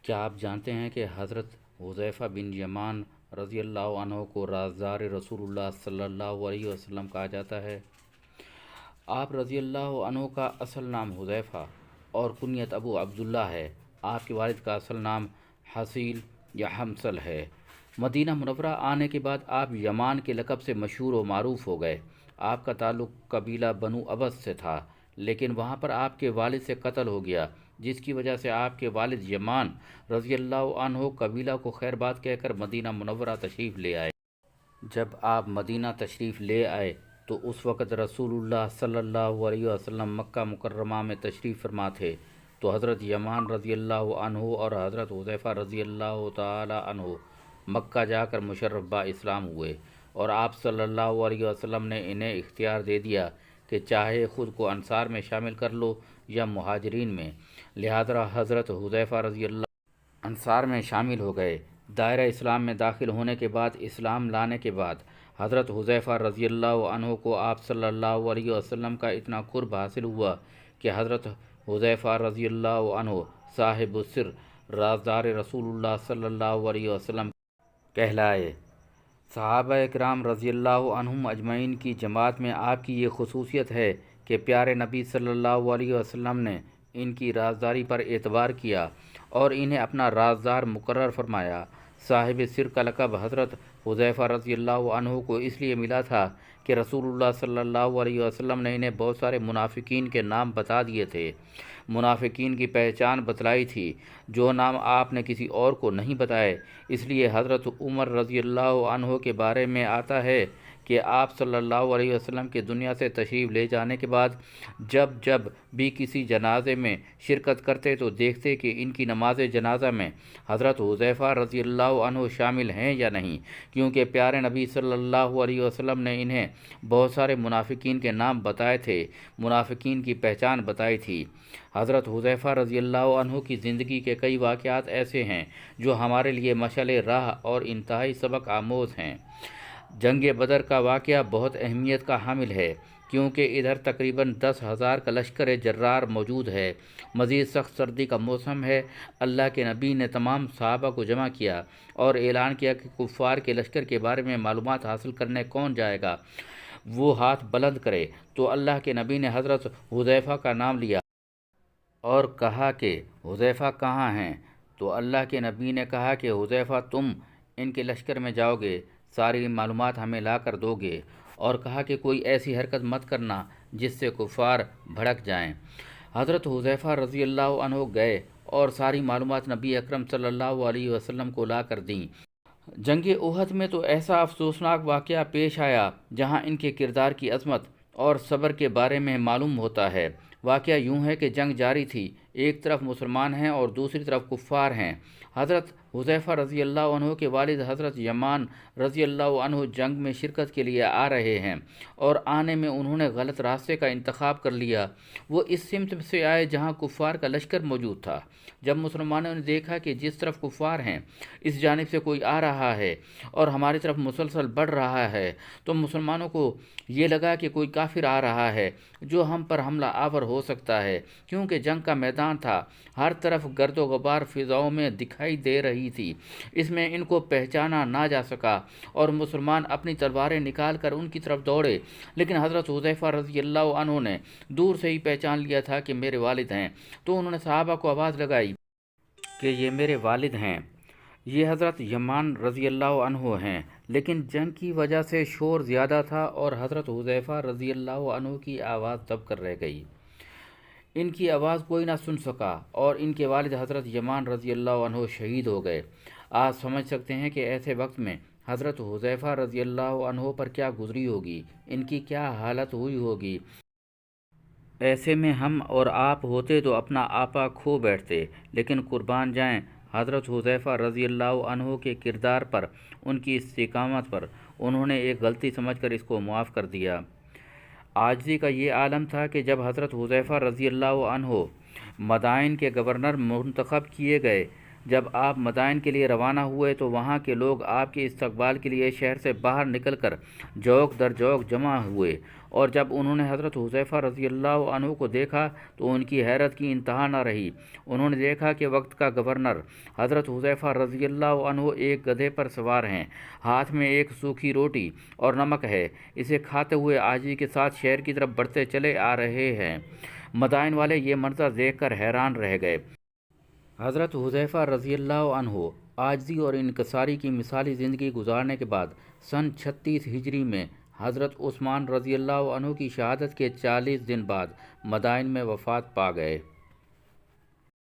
کیا آپ جانتے ہیں کہ حضرت حذیفہ بن یمان رضی اللہ عنہ کو رازدار رسول اللہ صلی اللہ علیہ وسلم کہا جاتا ہے؟ آپ رضی اللہ عنہ کا اصل نام حذیفہ اور کنیت ابو عبداللہ ہے۔ آپ کے والد کا اصل نام حصیل یا حمصل ہے۔ مدینہ منورہ آنے کے بعد آپ یمان کے لقب سے مشہور و معروف ہو گئے۔ آپ کا تعلق قبیلہ بنو ابس سے تھا، لیکن وہاں پر آپ کے والد سے قتل ہو گیا، جس کی وجہ سے آپ کے والد یمان رضی اللہ عنہ قبیلہ کو خیر بات کہہ کر مدینہ منورہ تشریف لے آئے۔ جب آپ مدینہ تشریف لے آئے تو اس وقت رسول اللہ صلی اللہ علیہ وسلم مکہ مکرمہ میں تشریف فرما تھے، تو حضرت یمان رضی اللہ عنہ اور حضرت حذیفہ رضی اللہ تعالی عنہ مکہ جا کر مشرف با اسلام ہوئے، اور آپ صلی اللہ علیہ وسلم نے انہیں اختیار دے دیا کہ چاہے خود کو انصار میں شامل کر لو یا مہاجرین میں، لہذا حضرت حذیفہ رضی اللہ انصار میں شامل ہو گئے۔ دائرہ اسلام میں داخل ہونے کے بعد، اسلام لانے کے بعد، حضرت حذیفہ رضی اللہ عنہ کو آپ صلی اللہ علیہ وسلم کا اتنا قرب حاصل ہوا کہ حضرت حذیفہ رضی اللہ عنہ صاحب السر، رازدار رسول اللہ صلی اللہ علیہ وسلم کہلائے۔ صحابہ کرام رضی اللہ عنہم اجمعین کی جماعت میں آپ کی یہ خصوصیت ہے کہ پیارے نبی صلی اللہ علیہ وسلم نے ان کی رازداری پر اعتبار کیا اور انہیں اپنا رازدار مقرر فرمایا۔ صاحب سر کا لقب حضرت حذیفہ رضی اللہ عنہ کو اس لیے ملا تھا کہ رسول اللہ صلی اللہ علیہ وسلم نے انہیں بہت سارے منافقین کے نام بتا دیے تھے، منافقین کی پہچان بتلائی تھی، جو نام آپ نے کسی اور کو نہیں بتائے۔ اس لیے حضرت عمر رضی اللہ عنہ کے بارے میں آتا ہے کہ آپ صلی اللہ علیہ وسلم کے دنیا سے تشریف لے جانے کے بعد جب بھی کسی جنازے میں شرکت کرتے تو دیکھتے کہ ان کی نماز جنازہ میں حضرت حذیفہ رضی اللہ عنہ شامل ہیں یا نہیں، کیونکہ پیارے نبی صلی اللہ علیہ وسلم نے انہیں بہت سارے منافقین کے نام بتائے تھے، منافقین کی پہچان بتائی تھی۔ حضرت حذیفہ رضی اللہ عنہ کی زندگی کے کئی واقعات ایسے ہیں جو ہمارے لیے مشعل راہ اور انتہائی سبق آموز ہیں۔ جنگ بدر کا واقعہ بہت اہمیت کا حامل ہے، کیونکہ ادھر تقریباً 10,000 کا لشکر جرار موجود ہے، مزید سخت سردی کا موسم ہے۔ اللہ کے نبی نے تمام صحابہ کو جمع کیا اور اعلان کیا کہ کفار کے لشکر کے بارے میں معلومات حاصل کرنے کون جائے گا، وہ ہاتھ بلند کرے۔ تو اللہ کے نبی نے حضرت حذیفہ کا نام لیا اور کہا کہ حذیفہ کہاں ہیں؟ تو اللہ کے نبی نے کہا کہ حذیفہ، تم ان کے لشکر میں جاؤ گے، ساری معلومات ہمیں لا کر دو گے، اور کہا کہ کوئی ایسی حرکت مت کرنا جس سے کفار بھڑک جائیں۔ حضرت حذیفہ رضی اللہ عنہ گئے اور ساری معلومات نبی اکرم صلی اللہ علیہ وسلم کو لا کر دیں۔ جنگ احد میں تو ایسا افسوسناک واقعہ پیش آیا جہاں ان کے کردار کی عظمت اور صبر کے بارے میں معلوم ہوتا ہے۔ واقعہ یوں ہے کہ جنگ جاری تھی، ایک طرف مسلمان ہیں اور دوسری طرف کفار ہیں۔ حضرت حذیفہ رضی اللہ عنہ کے والد حضرت یمان رضی اللہ عنہ جنگ میں شرکت کے لیے آ رہے ہیں، اور آنے میں انہوں نے غلط راستے کا انتخاب کر لیا۔ وہ اس سمت سے آئے جہاں کفار کا لشکر موجود تھا۔ جب مسلمانوں نے دیکھا کہ جس طرف کفار ہیں اس جانب سے کوئی آ رہا ہے اور ہماری طرف مسلسل بڑھ رہا ہے، تو مسلمانوں کو یہ لگا کہ کوئی کافر آ رہا ہے جو ہم پر حملہ آور ہو سکتا ہے، کیونکہ جنگ کا میدان تھا، ہر طرف گرد و غبار فضاؤں میں دکھائی دے رہی تھی، اس میں ان کو پہچانا نہ جا سکا اور مسلمان اپنی تلواریں نکال کر ان کی طرف دوڑے۔ لیکن حضرت حذیفہ رضی اللہ عنہ نے دور سے ہی پہچان لیا تھا کہ میرے والد ہیں، تو انہوں نے صحابہ کو آواز لگائی کہ یہ میرے والد ہیں، یہ حضرت یمان رضی اللہ عنہ ہیں۔ لیکن جنگ کی وجہ سے شور زیادہ تھا اور حضرت حذیفہ رضی اللہ عنہ کی آواز دب کر رہ گئی، ان کی آواز کوئی نہ سن سکا، اور ان کے والد حضرت یمان رضی اللہ عنہ شہید ہو گئے۔ آپ سمجھ سکتے ہیں کہ ایسے وقت میں حضرت حذیفہ رضی اللہ عنہ پر کیا گزری ہوگی، ان کی کیا حالت ہوئی ہوگی۔ ایسے میں ہم اور آپ ہوتے تو اپنا آپا کھو بیٹھتے، لیکن قربان جائیں حضرت حذیفہ رضی اللہ عنہ کے کردار پر، ان کی استقامت پر۔ انہوں نے ایک غلطی سمجھ کر اس کو معاف کر دیا۔ عاجزی کا یہ عالم تھا کہ جب حضرت حذیفہ رضی اللہ عنہ مدائن کے گورنر منتخب کیے گئے جب آپ مدائن کے لیے روانہ ہوئے تو وہاں کے لوگ آپ کے استقبال کے لیے شہر سے باہر نکل کر جوق در جوق جمع ہوئے، اور جب انہوں نے حضرت حذیفہ رضی اللہ عنہ کو دیکھا تو ان کی حیرت کی انتہا نہ رہی۔ انہوں نے دیکھا کہ وقت کا گورنر حضرت حذیفہ رضی اللہ عنہ ایک گدھے پر سوار ہیں، ہاتھ میں ایک سوکھی روٹی اور نمک ہے، اسے کھاتے ہوئے عاجزی کے ساتھ شہر کی طرف بڑھتے چلے آ رہے ہیں۔ مدائن والے یہ منظر دیکھ کر حیران رہ گئے۔ حضرت حذیفہ رضی اللہ عنہ عاجزی اور انکساری کی مثالی زندگی گزارنے کے بعد سن 36 ہجری میں حضرت عثمان رضی اللہ عنہ کی شہادت کے 40 دن بعد مدائن میں وفات پا گئے۔